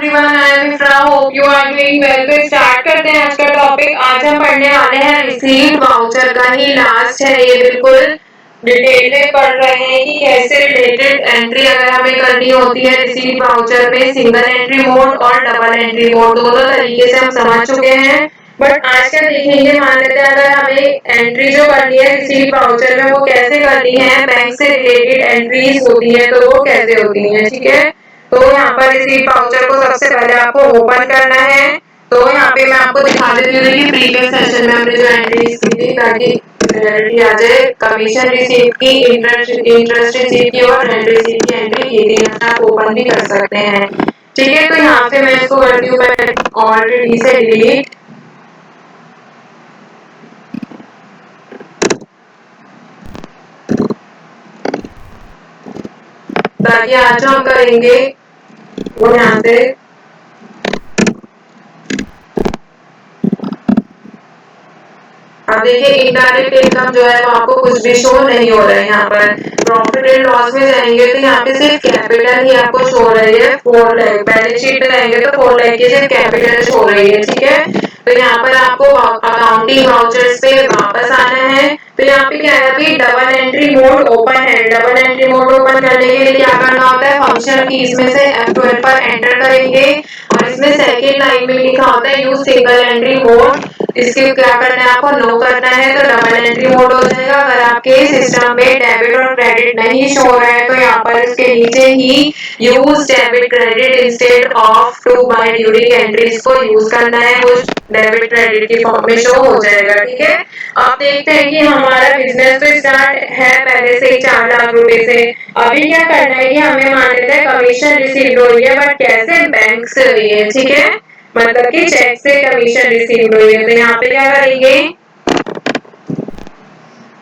everyone, I am Ifra. Hope you are doing well. तो start करते हैं आज का टॉपिक। आज हम पढ़ने वाले हैं रिसीट वाउचर का ही लास्ट है ये, बिल्कुल डिटेल में पढ़ रहे हैं कि कैसे रिलेटेड एंट्री अगर हमें करनी होती है रिसीट वाउचर में, सिंगल एंट्री मोड और डबल एंट्री मोड दोनों तरीके से हम समझ चुके हैं। बट आज क्या देखेंगे, मान लेते हैं अगर हमें एंट्री जो करनी है रिसीट वाउचर में वो कैसे करनी है, बैंक से रिलेटेड एंट्रीज होती है तो वो कैसे होती है। ठीक है, तो यहाँ पर रिसीट वाउचर को सबसे पहले आपको ओपन करना है। तो यहाँ पे मैं आपको दिखा देती हूँ कि प्रीवियस सेशन में हमने जो एंट्रीज की थी ताकि क्लैरिटी आ जाए। कमीशन रिसीट की, इंटरेस्ट रिसीट की और रेंट रिसीट की एंट्री की थी, आप ओपन भी कर सकते हैं। ठीक है, तो यहाँ से मैं इसको करती हूँ ऑलरेडी से डिलीट। ताकि आज जो हम करेंगे वो यहाँ से अब देखिए इनडायरेक्ट इनकम जो है वो आपको कुछ भी शो नहीं हो रहा है। यहाँ पर प्रॉफिट एंड लॉस में जाएंगे तो यहाँ पे सिर्फ कैपिटल ही आपको शो हो रही है 4 लाख। बैलेंस शीट में जाएंगे तो 4 लाख की सिर्फ कैपिटल शो हो रही है। ठीक है, तो यहाँ पर आपको अकाउंटिंग वाउचर्स पे वापस आना है। तो यहाँ पे क्या है कि डबल एंट्री मोड ओपन है। डबल एंट्री मोड ओपन करने के लिए क्या करना होता है, फंक्शन की इसमें से F12 पर एंटर करेंगे और इसमें सेकेंड लाइन में लिखा होता है यूज सिंगल एंट्री मोड। इसके क्या करना है, आपको नो करना है तो डबल एंट्री मोड हो जाएगा। अगर आपके सिस्टम में डेबिट और क्रेडिट नहीं शो रहा है तो यहाँ पर इसके नीचे ही use debit credit instead of to by during entries को यूज करना है, वो डेबिट क्रेडिट की फॉर्म में शो हो जाएगा। ठीक है, अब देखते हैं कि हमारा बिजनेस तो स्टार्ट है पहले से ही 4 लाख रुपए से। अभी क्या करना है कि हमें मान लेते हैं कमीशन रिसीव हो रही है, बट कैसे, बैंक से हुई है। ठीक है, मतलब कि चेक से कमीशन रिसीव हुई है। तो यहाँ पे क्या करेंगे,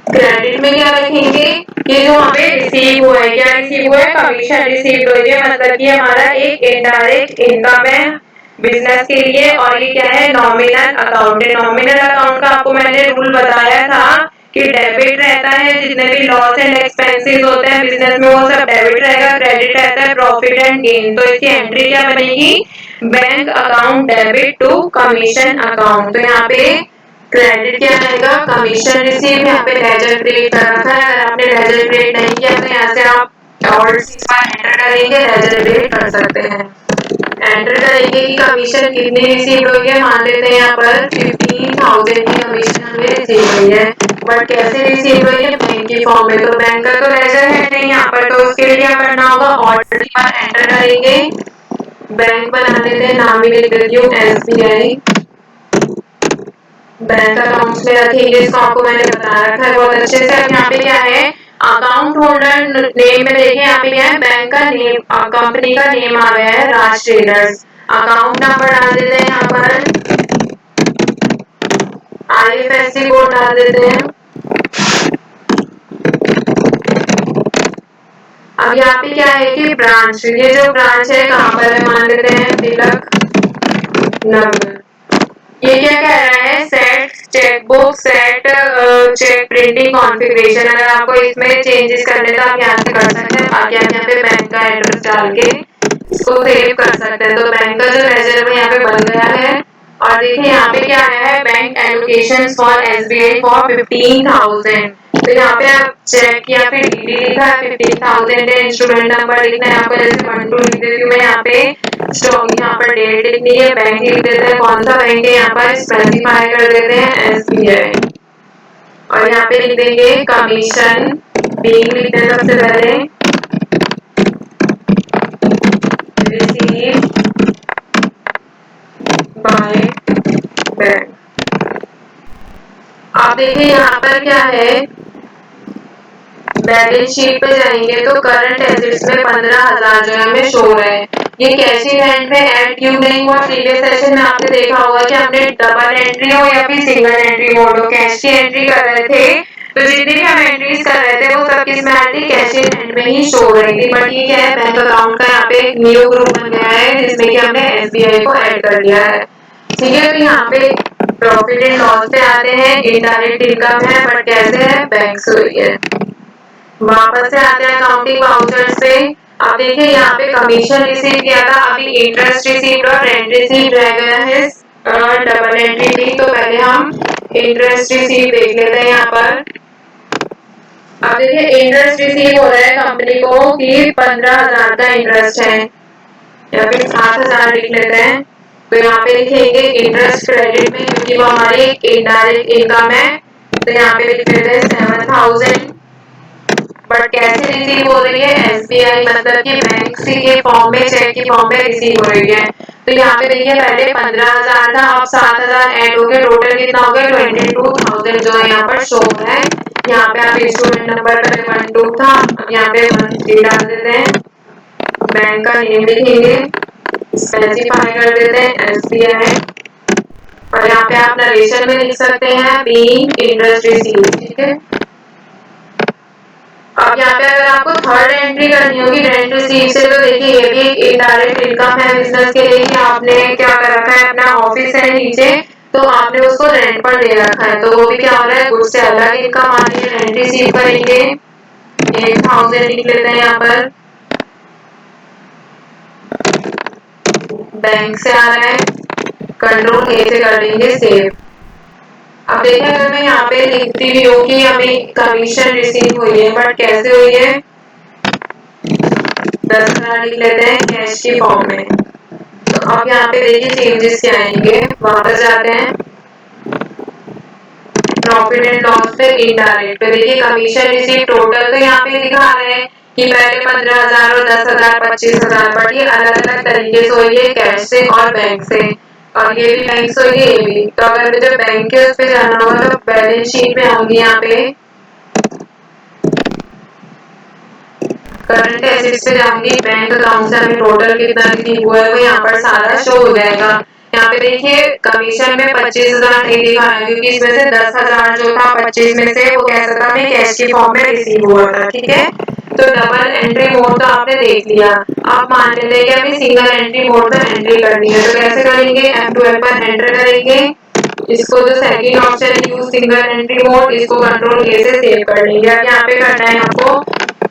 क्रेडिट में क्या रखेंगे कि जो हमें रिसीव हुआ है, क्या रिसीव हुआ है, कमीशन रिसीव हुई है, मतलब कि हमारा एक इनडायरेक्ट इनकम है बिजनेस के लिए। और ये क्या है, नॉमिनल अकाउंट है। नॉमिनल अकाउंट का आपको मैंने रूल बताया था कि डेबिट रहता है, जितने भी लॉस एंड एक्सपेंसेस होते हैं बिजनेस में वो सब डेबिट रहेगा, क्रेडिट रहता है प्रॉफिट एंड गेन। तो इसकी एंट्री क्या बनेगी, bank account debit to commission account. तो यहाँ पे क्रेडिट क्या आएगा, कमीशन रिसीव। यहाँ पे लेजर क्रिएट कर रखा है, अगर आपने लेजर क्रिएट नहीं किया तो यहाँ से आप ऑल्ट एंटर करेंगे, लेजर क्रिएट कर सकते हैं। एंटर करेंगे कि कमीशन कितनी रिसीव हुई है, मान लेते हैं यहाँ पर 15,000 की कमीशन हमें रिसीव हुई है। बट कैसे रिसीव हुई है, बैंक की फॉर्म में। तो बैंक का तो लेजर है नहीं यहाँ पर, तो उसके लिए क्या करना होगा, ऑर्डर पर एंटर करेंगे, बैंक बना देते हैं, नाम भी लिख देती हूँ SBI। बैंक अकाउंट्स में रखेंगे, इसको आपको मैंने बता रखा है बहुत अच्छे से। अब यहाँ पे क्या है, अकाउंट होल्डर नेम में देखिए यहाँ पे क्या है, बैंक का नेम, कंपनी का नेम आ गया है राज ट्रेडर्स। अकाउंट नंबर डाल देते हैं, यहाँ पर IFSC कोड डाल देते हैं। अब यहाँ पे क्या है कि ब्रांच, ये जो ब्रांच है कहाँ पर है, मान लेते हैं तिलक नगर। ये क्या कह रहा है, set chequebook, set cheque printing configuration. अगर आपको इसमें चेंजेस करने तो आप यहाँ से कर सकते हैं, बाकी आप यहाँ पे बैंक का एड्रेस डाल के इसको सेव कर सकते हैं। तो बैंक का जो लेजर है यहाँ पे बन गया है। और देखिए यहाँ पे क्या आया है, bank allocation for SBI for 15,000। तो यहाँ पे आप चेक या फिर DD लिखा है 15,000 है, इंस्ट्रूमेंट नंबर लिखना है आपको, जैसे 12 लिख देती हूँ मैं यहाँ पे, स्टॉक यहाँ पर डेट लिखनी है, बैंक लिख देते हैं, कौन सा बैंक है यहाँ पर स्पेसिफाई कर देते हैं SBI। और यहाँ पे लिख देंगे कमीशन बीइंग लिखते हैं सबसे पहले, रिसीव बाय बैंक। आप देखिए यहाँ पर क्या है, बैलेंस शीट पे जाएंगे तो करंट एसेट्स में 15,000 जो हमें शो हो रहा है। ये कैश इन हैंड में ऐड क्यों नहीं हुआ, प्रीवियस सेशन में आपने देखा होगा कि हमने डबल एंट्री हो या फिर सिंगल एंट्री मोड हो, कैश की एंट्री कर रहे थे तो जितनी भी हम एंट्रीज कर रहे थे वो सब किस में आती, कैश इन हैंड में ही शो हो रही थी। बट ये क्या है, बैंक अकाउंट का यहाँ पे एक न्यू ग्रुप बन गया है जिसमें कि हमने SBI को ऐड कर दिया है। ठीक है, तो यहाँ पे प्रॉफिट एंड लॉस पे आते हैं, इनडायरेक्ट इनकम है बट कैसे है, बैंक से हुई है। वापस से आते हैं अकाउंटिंग वाउचर्स पे। अब देखिए यहाँ पे कमीशन रिसीव किया था, अभी इंटरेस्ट रिसीव और रेंट रिसीव रह गया है डबल एंट्री भी। तो पहले हम इंटरेस्ट रिसीव देख लेते हैं यहाँ पर। अब देखिए इंटरेस्ट रिसीव हो रहा है कंपनी को कि 15,000 का इंटरेस्ट है, या फिर 7,000 लिख लेते हैं। तो यहाँ पे लिखेंगे इंटरेस्ट क्रेडिट में, क्योंकि वो हमारी एक इनडायरेक्ट इनकम है, तो यहाँ पे लिख लेते हैं 7,000। बट कैसे रिसीव हो रही है? एसबीआई मतलब कि बैंक के फॉर्म में, चेक के फॉर्म में रिसीव हो रही है। तो यहाँ पे देखिए पहले 15,000 था, अब 7,000 ऐड हो गए, टोटल कितना हो गया? 22,000 जो है यहाँ पर शो है। यहाँ पे आप इंस्ट्रूमेंट नंबर पहले 12 था, यहाँ पे 13 डाल देते हैं, बैंक का नेम लिखेंगे, स्पेसिफाई कर देते हैं एसबीआई, और यहाँ पे आप नरेशन में लिख सकते हैं बीइंग इंटरेस्ट रिसीव, ठीक है। अब यहाँ पे अगर आपको थर्ड एंट्री करनी होगी रेंट रिसीव से, तो देखिए ये भी एक इनडायरेक्ट इनकम है बिजनेस के लिए, कि आपने क्या कर रखा है, अपना ऑफिस है नीचे, तो आपने उसको रेंट पर दे रखा है, तो वो भी क्या हो रहा है, गुड्स से अलग इनकम आ रही है। रेंट रिसीव करेंगे, 8,000 लिख लेते हैं यहाँ पर, बैंक से आ रहा है, कंट्रोल ए से कर देंगे सेव। अब देखिए अगर मैं यहाँ पे लिखती भी हूँ कि हमें कमीशन रिसीव हुई है, बट कैसे हुई है, 10,000 लिख लेते हैं कैश की फॉर्म में। तो अब यहाँ पे देखिए चेंजेस क्या आएंगे, वापस जाते हैं प्रॉफिट एंड लॉस पे, इनडायरेक्ट पे देखिए कमीशन रिसीव टोटल तो यहाँ पे दिखा रहे हैं कि पहले 15,000 और 10,000 25,000, बट ये अलग अलग तरीके से हुई है, कैश से और बैंक से, और ये भी बैंक से हुई है, ये भी। तो अगर मुझे बैंक के उस पे जाना होगा तो बैलेंस शीट में आऊंगी, यहाँ पे करंट एसेट्स पे जाऊंगी, बैंक अकाउंट से हमें टोटल कितना रिसीव हुआ है वो यहाँ पर सारा शो हो जाएगा। यहाँ पे देखिए कमीशन में 25,000 नहीं दिखा है, क्योंकि इसमें से 10,000 जो था 25 में से वो कैसा था, हमें कैश के फॉर्म में रिसीव हुआ था, ठीक है। तो डबल एंट्री मोड तो आपने देख लिया। आप मान लेते हैं कि हमें सिंगल एंट्री मोड में एंट्री करनी है, तो कैसे करेंगे, F12 पर एंटर करेंगे, इसको जो सेकंड ऑप्शन है यूज सिंगल एंट्री मोड, इसको कंट्रोल ए से सेव कर लेंगे। अब यहाँ पे करना है आपको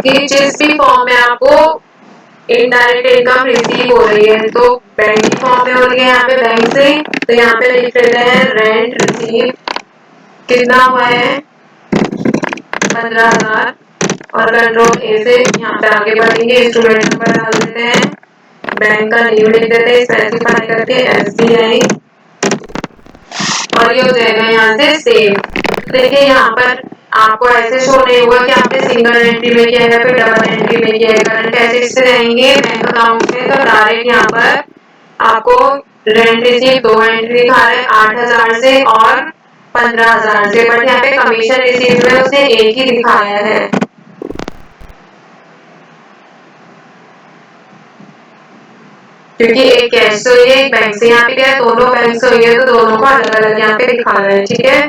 कि जिस भी फॉर्म में आपको इनडायरेक्ट इनकम रिसीव हो रही है, तो बैंक फॉर्म में हो रही है यहाँ पे बैंक से, तो यहाँ पे लिख लेते हैं रेंट रिसीव, कितना हुआ है 15,000, और कंट्रोल ए से यहाँ पे आगे बढ़ेंगे, इंस्ट्रूमेंट नंबर डाल देते हैं, बैंक का नेम लिख देते हैं स्पेसिफाई करके एसबीआई, और ये हो जाएगा यहाँ से सेव। देखिए यहाँ पर आपको ऐसे शो नहीं होगा कि आपने सिंगल एंट्री में किया है फिर डबल एंट्री में किया है, करंट एसेट्स से रहेंगे बैंक अकाउंट में, तो डायरेक्ट यहाँ पर आपको रेंट रिसीव 2 एंट्री दिखा रहे हैं, 8,000 से और 15,000 से, बट यहाँ पे कमीशन रिसीव में उसने एक ही दिखाया है। क्योंकि एक कैश से हुई है, एक बैंक से, यहाँ पे क्या है दोनों बैंक से हुई है, तो दोनों को अलग अलग यहाँ पे दिखा रहा है, ठीक है।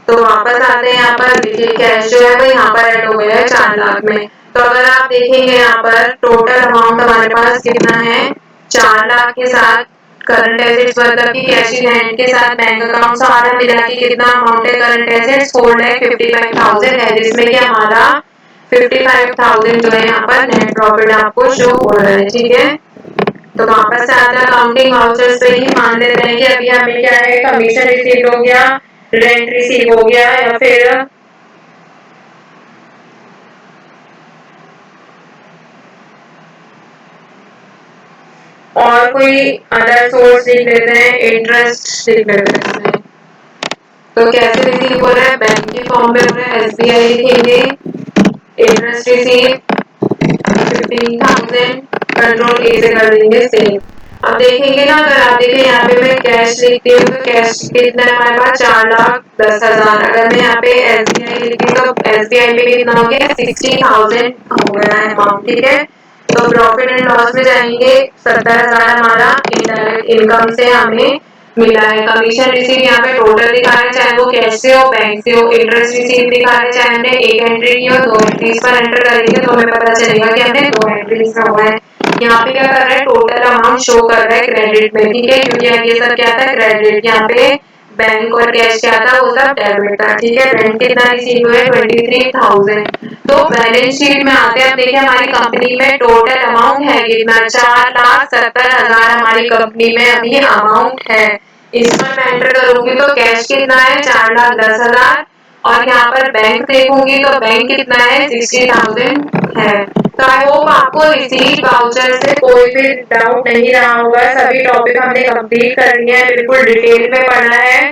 तो वापस आते हैं यहाँ पर, देखिए कैश जो है वो यहाँ पर ऐड हो गया है 4 लाख में। तो अगर आप देखेंगे यहाँ पर टोटल अमाउंट हमारे पास कितना है, 4 लाख के साथ करंट एसेट्स मतलब कि कैश इन हैंड के साथ बैंक अकाउंट सारा मिला के कितना अमाउंट है करंट एसेट्स 4,55,000 है, जिसमें कि हमारा 55,000 जो है यहाँ पर नेट प्रॉफिट आपको शो हो रहा है, ठीक है। तो वापस से आता है अकाउंटिंग वाउचर्स पे ही, मान लेते हैं कि अभी हमें क्या है, कमीशन रिसीव हो गया, रेंट रिसीव हो गया, या फिर और कोई अदर सोर्स लिख लेते हैं, इंटरेस्ट लिख लेते हैं। तो कैसे रिसीव हो रहा है, बैंक के फॉर्म में हो रहा है, एसबीआई लिखेंगे, इंटरेस्ट रिसीव 15,000, कंट्रोल ए से कर देंगे सेव। अब देखेंगे ना, अगर आप देखें यहाँ पे मैं कैश लिखती हूँ तो कैश कितना है हमारे पास, 4,10,000। अगर मैं यहाँ पे एसबीआई लिखती हूँ तो एसबीआई में कितना हो गया, 60,000 हो गया है अमाउंट, ठीक है। तो प्रॉफिट एंड लॉस में जाएंगे, 70,000 हमारा इनडायरेक्ट इनकम से हमें मिला है। कमीशन रिसीव यहाँ पे टोटल दिखा रहे हैं, चाहे वो कैश से हो बैंक से हो, इंटरेस्ट रिसीव दिखा रहे हैं, चाहे हमने एक एंट्री की हो 2 एंट्रीज पर एंटर करेंगे तो हमें पता चलेगा कि हमने 2 एंट्रीज का हुआ है। यहाँ पे क्या कर रहा है, टोटल अमाउंट शो कर रहा है क्रेडिट में, ठीक है, क्योंकि अब ये सब क्या था, क्रेडिट। यहाँ पे बैंक और कैश क्या था, वो सब डेबिट था। ठीक है, बैंक कितना रिसीव हुआ है, 23,000। तो बैलेंस शीट में आते हैं, अब देखिए हमारी कंपनी में टोटल अमाउंट है कितना, 4,70,000 हमारी कंपनी में अभी अमाउंट है। इसमें मैं एंटर करूंगी तो कैश कितना है, 4,10,000, और यहाँ पर बैंक देखूंगी तो बैंक कितना है, 60,000 है। तो आई होप आपको रिसीट वाउचर से कोई भी डाउट नहीं रहा होगा। सभी टॉपिक हमने कंप्लीट कर लिए हैं, बिल्कुल डिटेल में पढ़ा है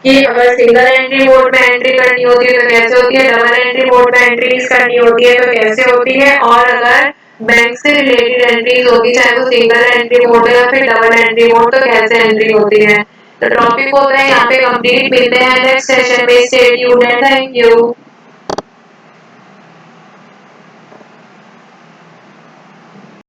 कि अगर सिंगल एंट्री मोड में एंट्री करनी होती है तो कैसे होती है, डबल एंट्री मोड में एंट्रीज करनी होती है तो कैसे होती है, और अगर बैंक से रिलेटेड एंट्रीज होती है, चाहे वो सिंगल एंट्री मोड है या फिर डबल एंट्री मोड, तो कैसे एंट्री होती है। तो टॉपिक होता है यहाँ पे कंप्लीट। मिलते हैं नेक्स्ट सेशन में। Stay tuned and thank you.